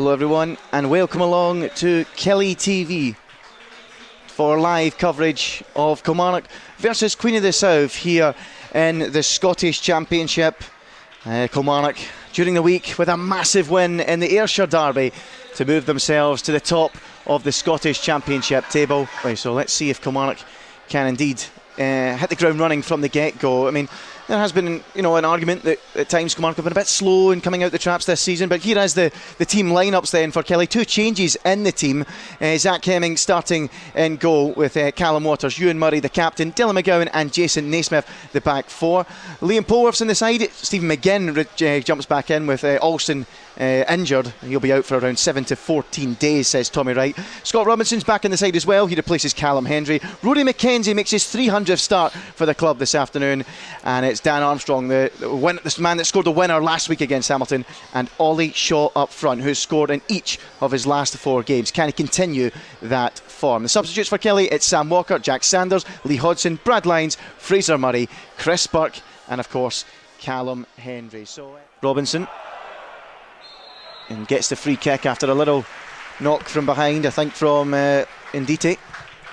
Hello everyone and welcome along to Killie TV for live coverage of Kilmarnock versus Queen of the South here in the Scottish Championship. Kilmarnock during the week with a massive win in the Ayrshire Derby to move themselves to the top of the Scottish Championship table. Right, so let's see if Kilmarnock can indeed hit the ground running from the get-go. I mean, there has been, an argument that at times Kilmarnock have been a bit slow in coming out the traps this season, but here is the team lineups then for Killie. Two changes in the team. Zach Hemming starting in goal with Callum Waters, Ewan Murray the captain, Dylan McGowan and Jason Naismith the back four. Liam Polworth's on the side. Stephen McGinn jumps back in with Alston injured. He'll be out for around 7 to 14 days, says Tommy Wright. Scott Robinson's back in the side as well. He replaces Callum Hendry. Rory McKenzie makes his 300th start for the club this afternoon, and it's Dan Armstrong, this man that scored the winner last week against Hamilton, and Ollie Shaw up front, who's scored in each of his last 4 games. Can he continue that form? The substitutes for Killie, it's Sam Walker, Jack Sanders, Lee Hodson, Brad Lyons, Fraser Murray, Chris Burke, and of course Callum Hendry. So Robinson and gets the free kick after a little knock from behind, I think from Ndite.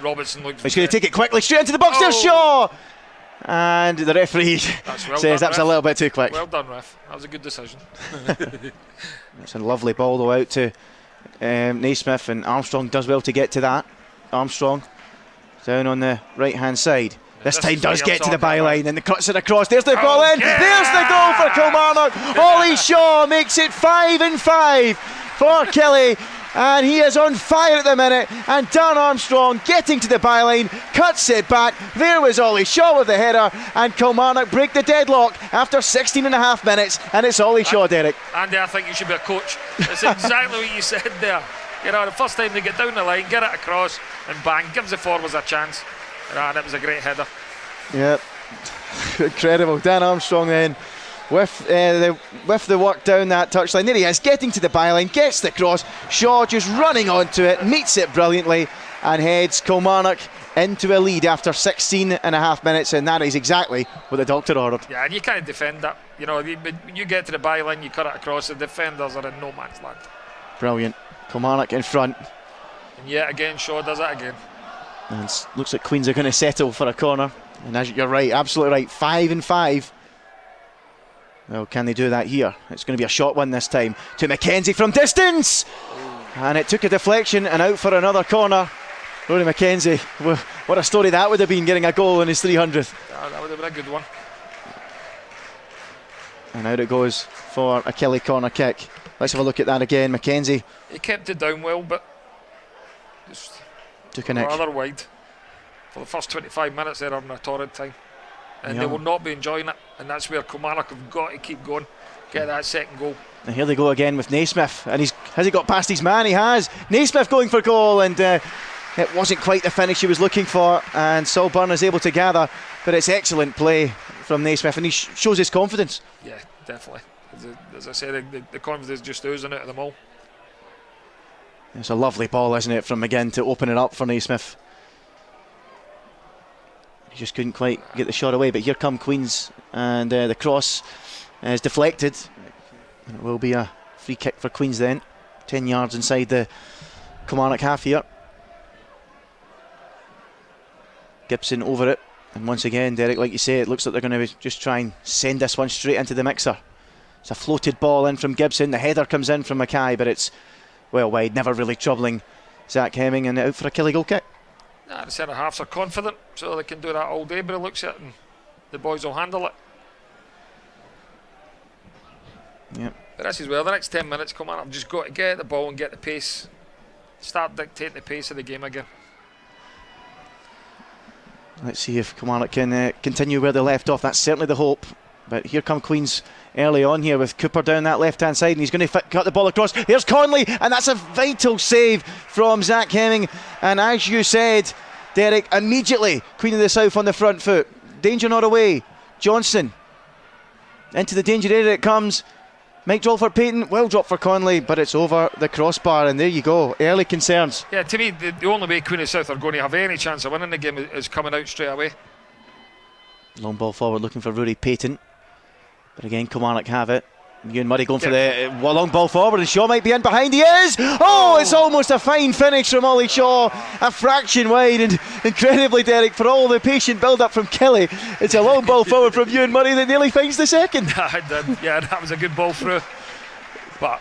Robinson looks. He's going to take it quickly straight into the box. There's Shaw, and the referee says that's a little bit too quick. Well done, ref. That was a good decision. It's a lovely ball though out to Naismith, and Armstrong does well to get to that. Armstrong down on the right hand side. This time does get to the byline and cuts it across. There's the ball in. Yeah! There's the goal for Kilmarnock. Ollie Shaw makes it 5-5 for Killie. And he is on fire at the minute, and Dan Armstrong getting to the byline, cuts it back. There was Ollie Shaw with the header, and Kilmarnock break the deadlock after 16 and a half minutes, and it's Ollie Shaw, Derek. Andy, I think you should be a coach. That's exactly what you said there. The first time they get down the line, get it across, and bang, gives the forwards a chance. And it was a great header. Yep, incredible. Dan Armstrong then with the work down that touchline. There he is, getting to the byline, gets the cross. Shaw just running onto it, meets it brilliantly, and heads Kilmarnock into a lead after 16 and a half minutes, and that is exactly what the doctor ordered. Yeah, and you can't defend that. You get to the byline, you cut it across, the defenders are in no man's land. Brilliant. Kilmarnock in front. And yet again, Shaw does it again. And looks like Queens are going to settle for a corner. And as you're right, absolutely right, 5-5. Well, can they do that here? It's going to be a short one this time to McKenzie from distance, and it took a deflection and out for another corner. Rory McKenzie, what a story that would have been, getting a goal in his 300th. Yeah, that would have been a good one. And out it goes for a Killie corner kick. Let's have a look at that again. McKenzie, he kept it down well, but just took a nick. Rather wide. For the first 25 minutes they're having a torrid time, and they will not be enjoying it, and that's where Kilmarnock have got to keep going, get that second goal. And here they go again with Naismith, and has he got past his man? He has. Naismith going for goal, and it wasn't quite the finish he was looking for, and Saul Byrne is able to gather, but it's excellent play from Naismith, and he shows his confidence. Yeah, definitely. As I said, the confidence just oozing out of them all. It's a lovely ball, isn't it, from McGinn to open it up for Naismith. He just couldn't quite get the shot away, but here come Queens, and the cross is deflected. And it will be a free kick for Queens then, 10 yards inside the Kilmarnock half here. Gibson over it, and once again, Derek, like you say, it looks like they're going to just try and send this one straight into the mixer. It's a floated ball in from Gibson, the header comes in from Mackay, but it's well wide, never really troubling Zach Hemming, and out for a Killie goal kick. Nah, the centre halves are confident, so they can do that all day, but it looks at it and the boys will handle it. Yep. But this is well, the next 10 minutes, come on, I've just got to get the ball and get the pace, start dictating the pace of the game again. Let's see if Kilmarnock can continue where they left off. That's certainly the hope. But here come Queens early on here with Cooper down that left hand side, and he's going to cut the ball across. Here's Conley, and that's a vital save from Zach Hemming. And as you said, Derek, immediately Queen of the South on the front foot. Danger not away. Johnson into the danger area it comes. Mike Droll for Payton, well dropped for Conley, but it's over the crossbar, and there you go, early concerns. Yeah, to me, the only way Queen of South are going to have any chance of winning the game is coming out straight away. Long ball forward looking for Rory Payton, but again Kilmarnock have it. Ewan Murray going for the long ball forward, and Shaw might be in behind. He is! Oh, it's almost a fine finish from Ollie Shaw. A fraction wide, and incredibly, Derek, for all the patient build-up from Killie, it's a long ball forward from Ewan Murray that nearly finds the second. Yeah, that was a good ball through. But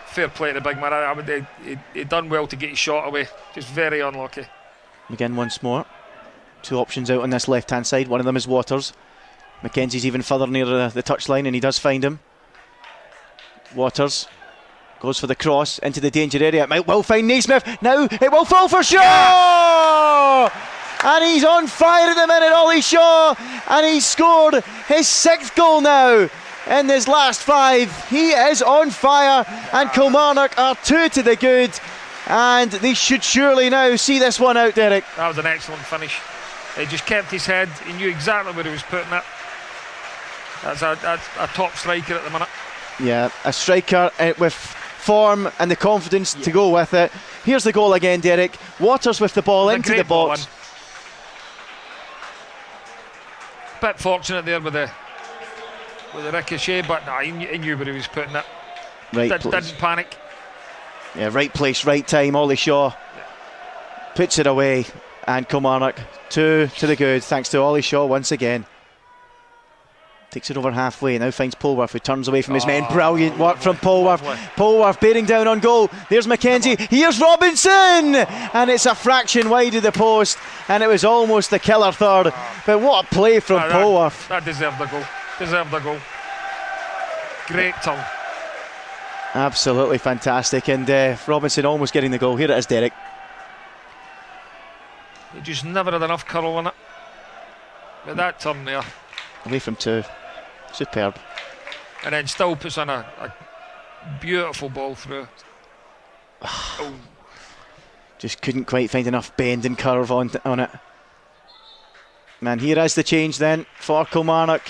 fair play to the big man. He done well to get his shot away. Just very unlucky. Again, once more. 2 options out on this left-hand side. One of them is Waters. Mackenzie's even further near the touchline, and he does find him. Waters goes for the cross into the danger area. It might well find Naismith. Now it will fall for Shaw! And he's on fire at the minute, Ollie Shaw. And he's scored his 6th goal now in his last 5. He is on fire, and Kilmarnock are 2 to the good. And they should surely now see this one out, Derek. That was an excellent finish. He just kept his head. He knew exactly where he was putting it. That's a top striker at the minute. Yeah, a striker with form and the confidence to go with it. Here's the goal again, Derek. Waters with the ball into the box. Bit fortunate there with the ricochet, but nah, he knew where he was putting it. Didn't panic. Yeah, right place, right time. Ollie Shaw puts it away, and Kilmarnock 2 to the good, thanks to Ollie Shaw once again. Takes it over halfway, now finds Polwarth, who turns away from his men. Brilliant work from Polwarth. Polwarth bearing down on goal. There's Mackenzie. Here's Robinson! And it's a fraction wide of the post, and it was almost the killer third. But what a play from Polwarth. That deserved the goal. Deserved the goal. Great turn. Absolutely fantastic. And Robinson almost getting the goal. Here it is, Derek. He just never had enough curl in it. But that turn there. Away from 2. Superb. And then still puts on a beautiful ball through. Oh. Just couldn't quite find enough bend and curve on it. Man, here is the change then for Kilmarnock.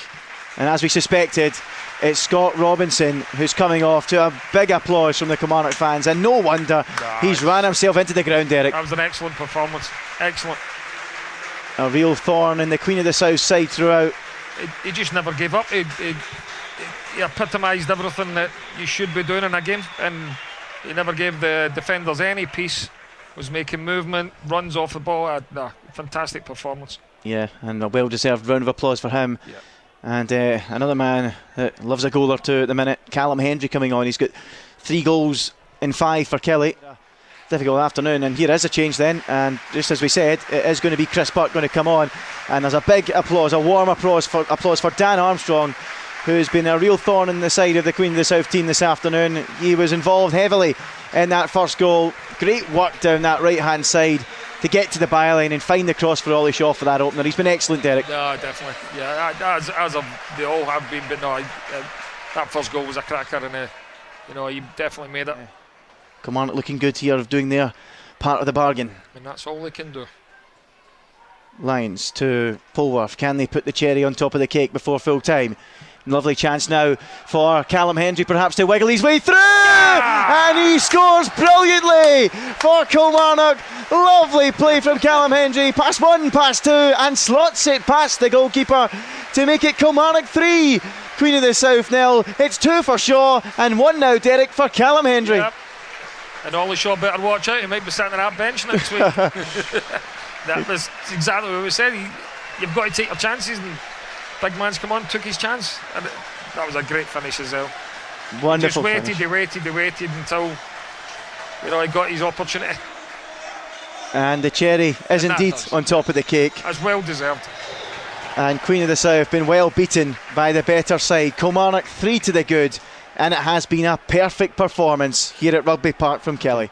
And as we suspected, it's Scott Robinson who's coming off to a big applause from the Kilmarnock fans. And no wonder he's ran himself into the ground, Derek. That was an excellent performance. Excellent. A real thorn in the Queen of the South side throughout. He just never gave up. He epitomised everything that you should be doing in a game, and he never gave the defenders any peace. Was making movement, runs off the ball. Fantastic performance. Yeah, and a well-deserved round of applause for him. Yeah. And another man that loves a goal or two at the minute, Callum Hendry, coming on. He's got 3 goals in 5 for Killie. Difficult afternoon, and here is a change then, and just as we said, it is going to be Chris Burke going to come on, and there's a big applause, a warm applause for Dan Armstrong, who's been a real thorn in the side of the Queen of the South team this afternoon. He was involved heavily in that first goal. Great work down that right hand side to get to the byline and find the cross for Ollie Shaw for that opener. He's been excellent, Derek. Yeah, definitely. Yeah, as they all have been, but no, that first goal was a cracker, and he definitely made it. Kilmarnock looking good here of doing their part of the bargain. And that's all they can do. Lions to Polwarth. Can they put the cherry on top of the cake before full time? Lovely chance now for Callum Hendry perhaps to wiggle his way through, and he scores brilliantly for Kilmarnock. Lovely play from Callum Hendry, pass 1, pass 2, and slots it past the goalkeeper to make it Kilmarnock 3, Queen of the South 0. It's 2 for Shaw and 1 now, Derek, for Callum Hendry. Yep. And Ollie Shaw better watch out, he might be sitting on that bench next week. That was exactly what we said. You've got to take your chances, and big man's come on, took his chance, and that was a great finish as well. Wonderful finish. He waited until he got his opportunity. And the cherry is indeed on top of the cake. As well deserved. And Queen of the South been well beaten by the better side. Kilmarnock 3 to the good, and it has been a perfect performance here at Rugby Park from Killie.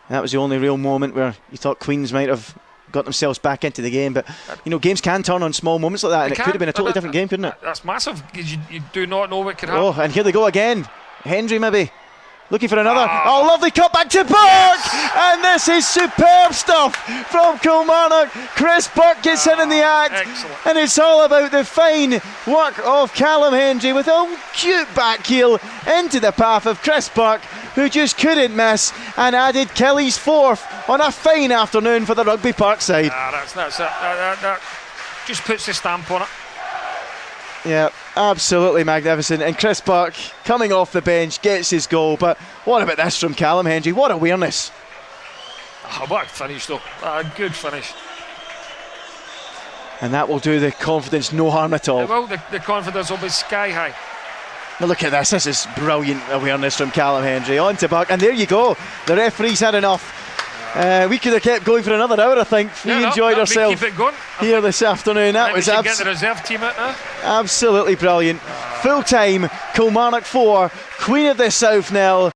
That was the only real moment where you thought Queens might have got themselves back into the game, but games can turn on small moments like that, and it could have been a totally different game, couldn't it? That's massive, because you do not know what could happen. Oh, and here they go again. Hendry maybe looking for another. Oh, lovely cut back to Burke, and this is superb stuff from Kilmarnock. Chris Burke gets in the act. Excellent. And it's all about the fine work of Callum Hendry with a cute back heel into the path of Chris Burke, who just couldn't miss, and added Killie's 4th on a fine afternoon for the Rugby Park side. That's it. That just puts the stamp on it. Yeah, absolutely magnificent. And Chris Burke coming off the bench gets his goal. But what about this from Callum Hendry? What awareness! What a finish though. A good finish. And that will do the confidence no harm at all. Well, the confidence will be sky high. Now look at this. This is brilliant awareness from Callum Hendry. On to Burke. And there you go. The referee's had enough. We could have kept going for another hour, I think. We enjoyed ourselves keep it going. here this afternoon. That was get the reserve team out now. absolutely brilliant. Full time, Kilmarnock 4, Queen of the South 0.